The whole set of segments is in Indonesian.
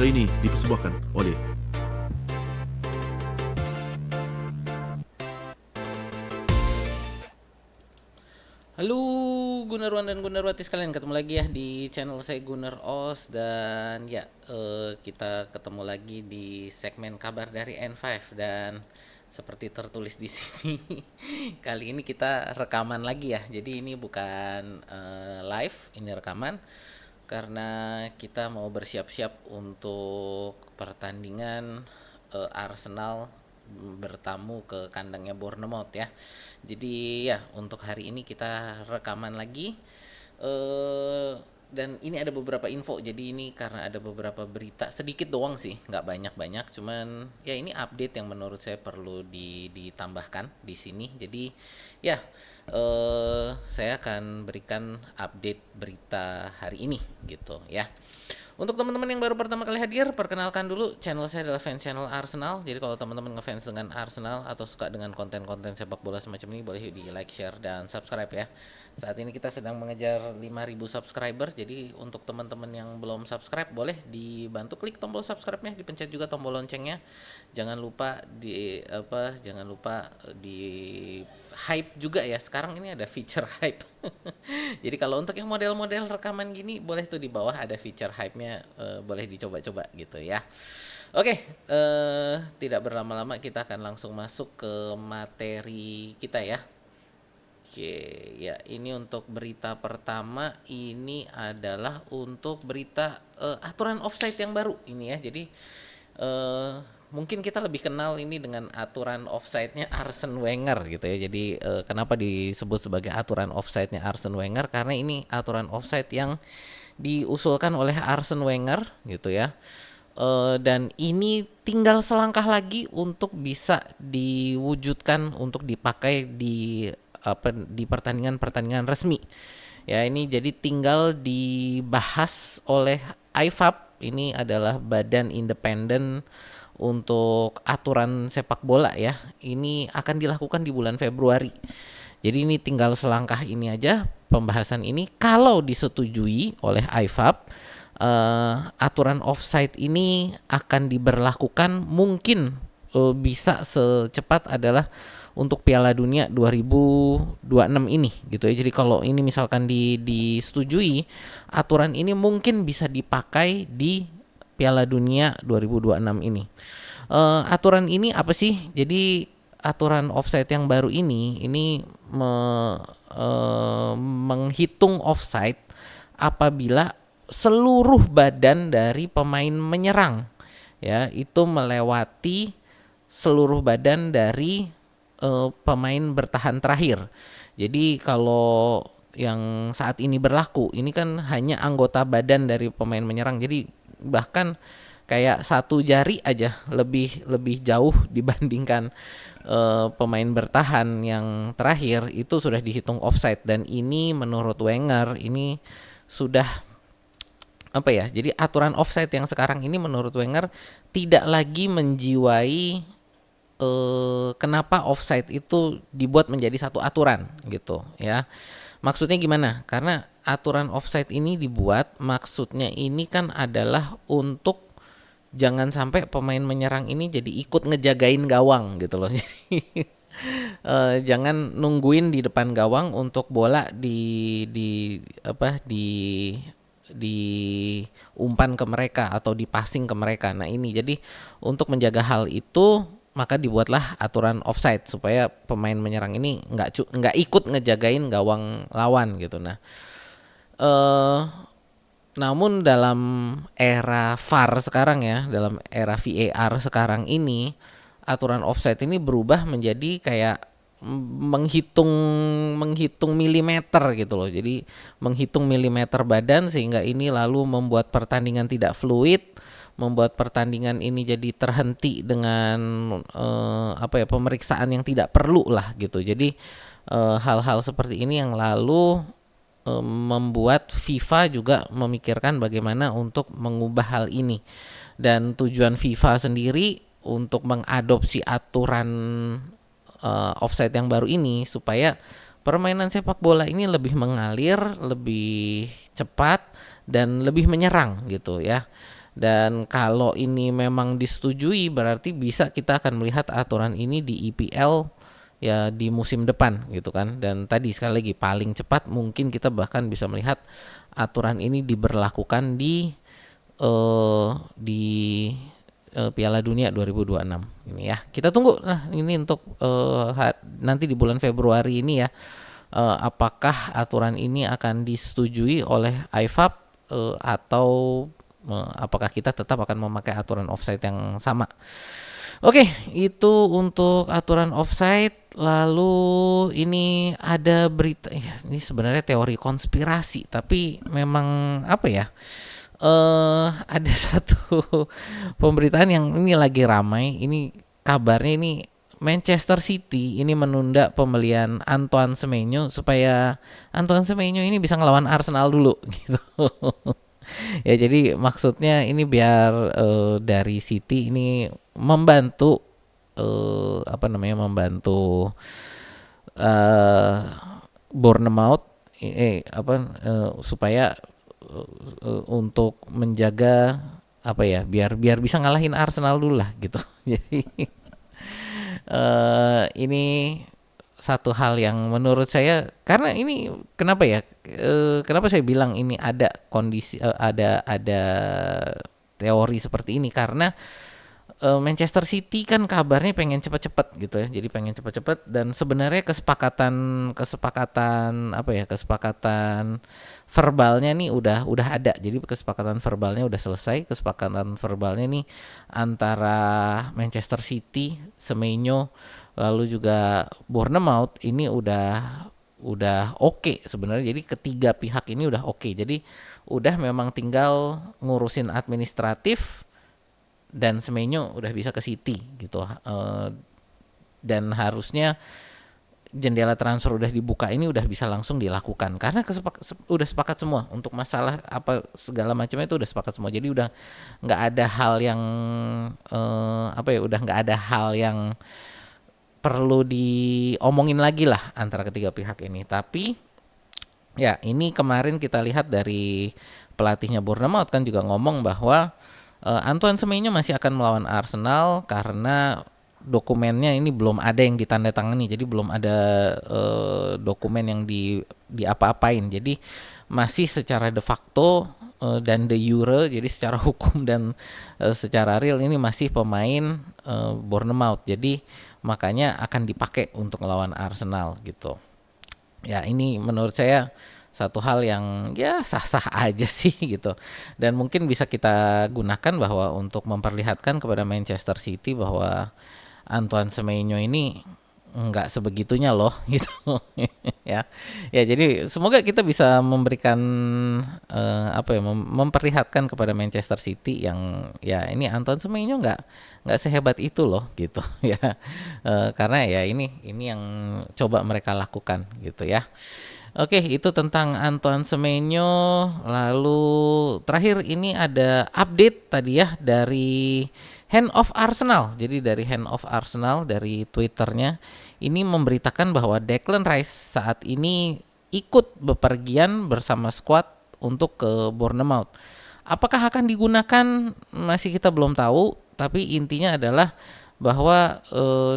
Acara ini dipersembahkan oleh Halo Gunarwan dan Gunarwati sekalian, ketemu lagi ya di channel saya Gunar Os. Dan ya, kita ketemu lagi di segmen kabar dari N5. Dan seperti tertulis di sini kali ini kita rekaman lagi ya. Jadi ini bukan live, ini rekaman karena kita mau bersiap-siap untuk pertandingan Arsenal bertamu ke kandangnya Bournemouth ya. Jadi ya, untuk hari ini kita rekaman lagi. eh dan ini ada beberapa info. Jadi ini karena ada beberapa berita sedikit doang sih, nggak banyak-banyak. Cuman ya ini update yang menurut saya perlu ditambahkan di sini. Jadi ya, saya akan berikan update berita hari ini gitu ya. Untuk teman-teman yang baru pertama kali hadir, perkenalkan dulu, channel saya adalah fans channel Arsenal. Jadi kalau teman-teman ngefans dengan Arsenal atau suka dengan konten-konten sepak bola semacam ini, boleh di like, share, dan subscribe ya. Saat ini kita sedang mengejar 5.000 subscriber. Jadi untuk teman-teman yang belum subscribe, boleh dibantu klik tombol subscribe-nya, dipencet juga tombol loncengnya. Jangan lupa di hype juga ya. Sekarang ini ada feature hype. Jadi kalau untuk yang model-model rekaman gini, boleh tuh di bawah ada feature hype-nya, boleh dicoba-coba gitu ya. Oke, tidak berlama-lama kita akan langsung masuk ke materi kita ya. Oke, ya ini untuk berita pertama, ini adalah untuk berita aturan offside yang baru ini ya. Jadi eh mungkin kita lebih kenal ini dengan aturan offside-nya Arsene Wenger gitu ya. Jadi kenapa disebut sebagai aturan offside-nya Arsene Wenger? Karena ini aturan offside yang diusulkan oleh Arsene Wenger gitu ya. Dan ini tinggal selangkah lagi untuk bisa diwujudkan untuk dipakai di pertandingan-pertandingan resmi. Ya, ini jadi tinggal dibahas oleh IFAB. Ini adalah badan independen untuk aturan sepak bola ya. Ini akan dilakukan di bulan Februari. Jadi ini tinggal selangkah ini aja pembahasan ini. Kalau disetujui oleh IFAB, aturan offside ini akan diberlakukan mungkin bisa secepat adalah untuk Piala Dunia 2026 ini gitu ya. Jadi kalau ini misalkan disetujui, aturan ini mungkin bisa dipakai di Piala Dunia 2026 ini. Aturan ini apa sih? Jadi aturan offside yang baru ini menghitung offside apabila seluruh badan dari pemain menyerang ya itu melewati seluruh badan dari pemain bertahan terakhir. Jadi kalau yang saat ini berlaku ini kan hanya anggota badan dari pemain menyerang. Jadi bahkan kayak satu jari aja lebih lebih jauh dibandingkan pemain bertahan yang terakhir itu sudah dihitung offside. Dan ini menurut Wenger ini sudah apa ya? Jadi aturan offside yang sekarang ini menurut Wenger tidak lagi menjiwai kenapa offside itu dibuat menjadi satu aturan gitu ya. Maksudnya gimana? Karena aturan offside ini dibuat maksudnya ini kan adalah untuk jangan sampai pemain menyerang ini jadi ikut ngejagain gawang gitu loh. Jadi jangan nungguin di depan gawang untuk bola di umpan ke mereka atau di passing ke mereka. Nah ini jadi untuk menjaga hal itu maka dibuatlah aturan offside supaya pemain menyerang ini nggak ikut ngejagain gawang lawan gitu. Nah, eh namun dalam era VAR sekarang ya, dalam era VAR sekarang ini, aturan offside ini berubah menjadi kayak menghitung menghitung milimeter gitu loh. Jadi menghitung milimeter badan sehingga ini lalu membuat pertandingan tidak fluid, membuat pertandingan ini jadi terhenti dengan pemeriksaan yang tidak perlu lah gitu. Jadi hal-hal seperti ini yang lalu membuat FIFA juga memikirkan bagaimana untuk mengubah hal ini. Dan tujuan FIFA sendiri untuk mengadopsi aturan offside yang baru ini supaya permainan sepak bola ini lebih mengalir, lebih cepat dan lebih menyerang gitu ya. Dan kalau ini memang disetujui berarti bisa kita akan melihat aturan ini di IPL ya di musim depan gitu kan. Dan tadi sekali lagi paling cepat mungkin kita bahkan bisa melihat aturan ini diberlakukan di Piala Dunia 2026 ini ya. Kita tunggu nah ini untuk nanti di bulan Februari ini ya. Apakah aturan ini akan disetujui oleh IFAB atau apakah kita tetap akan memakai aturan offside yang sama. Oke, itu untuk aturan offside. Lalu ini ada berita, ya, ini sebenarnya teori konspirasi, tapi memang apa ya? Ada satu pemberitaan yang ini lagi ramai. Ini kabarnya ini Manchester City ini menunda pembelian Antoine Semenyo supaya Antoine Semenyo ini bisa ngelawan Arsenal dulu gitu. Ya jadi maksudnya ini biar dari City ini membantu apa namanya membantu eh Bournemouth supaya untuk menjaga apa ya biar biar bisa ngalahin Arsenal dulu lah gitu. Jadi ini satu hal yang menurut saya karena ini kenapa ya kenapa saya bilang ini ada kondisi ada teori seperti ini karena Manchester City kan kabarnya pengen cepet-cepet gitu ya. Jadi pengen cepet-cepet dan sebenarnya kesepakatan kesepakatan apa ya kesepakatan verbalnya nih udah ada. Jadi kesepakatan verbalnya udah selesai. Kesepakatan verbalnya nih antara Manchester City, Semenyo, lalu juga Bournemouth ini udah oke sebenarnya. Jadi ketiga pihak ini udah oke. Jadi udah memang tinggal ngurusin administratif dan Semenyo udah bisa ke City gitu. Dan harusnya jendela transfer udah dibuka ini udah bisa langsung dilakukan karena udah sepakat semua untuk masalah apa segala macamnya itu udah sepakat semua. Jadi udah nggak ada hal yang apa ya udah nggak ada hal yang perlu diomongin lagi lah antara ketiga pihak ini. Tapi ya ini kemarin kita lihat dari pelatihnya Bournemouth kan juga ngomong bahwa Antoine Semenyo masih akan melawan Arsenal karena dokumennya ini belum ada yang ditandatangani, jadi belum ada dokumen yang di apa-apain. Jadi masih secara de facto dan de jure, jadi secara hukum dan secara real ini masih pemain Bournemouth. Jadi makanya akan dipakai untuk melawan Arsenal gitu. Ya ini menurut saya satu hal yang ya sah-sah aja sih gitu. Dan mungkin bisa kita gunakan bahwa untuk memperlihatkan kepada Manchester City bahwa Antoine Semenyo ini nggak sebegitunya loh gitu ya. Ya jadi semoga kita bisa memberikan apa ya memperlihatkan kepada Manchester City yang ya ini Antoine Semenyo nggak sehebat itu loh gitu ya. Karena ya ini yang coba mereka lakukan gitu ya. Oke, itu tentang Antoine Semenyo. Lalu terakhir ini ada update tadi ya dari Hand of Arsenal. Jadi dari Hand of Arsenal dari Twitternya ini memberitakan bahwa Declan Rice saat ini ikut bepergian bersama skuad untuk ke Bournemouth. Apakah akan digunakan masih kita belum tahu, tapi intinya adalah bahwa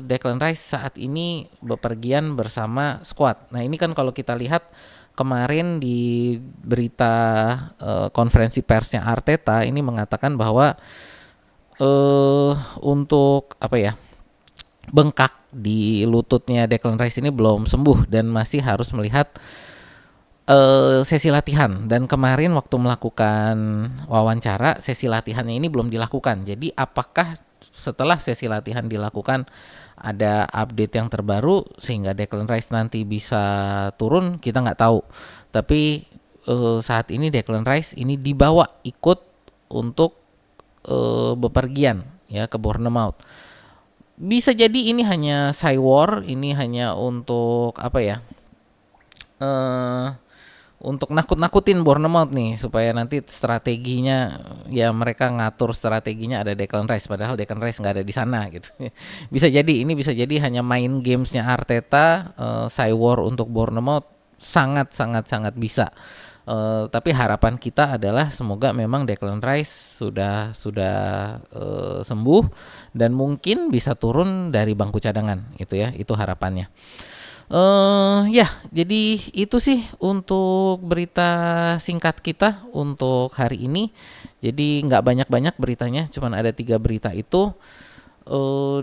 Declan Rice saat ini bepergian bersama skuad. Nah ini kan kalau kita lihat kemarin di berita konferensi persnya Arteta ini mengatakan bahwa untuk apa ya bengkak di lututnya Declan Rice ini belum sembuh dan masih harus melihat sesi latihan. Dan kemarin waktu melakukan wawancara sesi latihannya ini belum dilakukan. Jadi apakah setelah sesi latihan dilakukan ada update yang terbaru sehingga Declan Rice nanti bisa turun, kita nggak tahu. Tapi saat ini Declan Rice ini dibawa ikut untuk bepergian ya ke Bournemouth. Bisa jadi ini hanya war, ini hanya untuk apa ya? Untuk nakut-nakutin Bournemouth nih supaya nanti strateginya ya mereka ngatur strateginya ada Declan Rice padahal Declan Rice nggak ada di sana gitu. Bisa jadi ini bisa jadi hanya main gamesnya Arteta war untuk Bournemouth sangat bisa Tapi harapan kita adalah semoga memang Declan Rice sudah sembuh dan mungkin bisa turun dari bangku cadangan itu ya, itu harapannya. Ya, jadi itu sih untuk berita singkat kita untuk hari ini. Jadi nggak banyak-banyak beritanya, cuman ada 3 berita itu.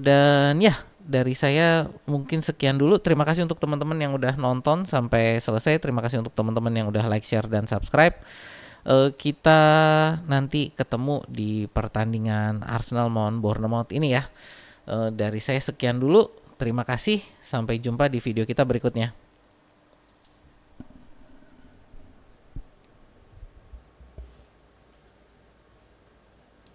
Dan ya, dari saya mungkin sekian dulu. Terima kasih untuk teman-teman yang udah nonton sampai selesai. Terima kasih untuk teman-teman yang udah like, share, dan subscribe. Kita nanti ketemu di pertandingan Arsenal melawan Bournemouth ini ya. Dari saya sekian dulu. Terima kasih. Sampai jumpa di video kita berikutnya.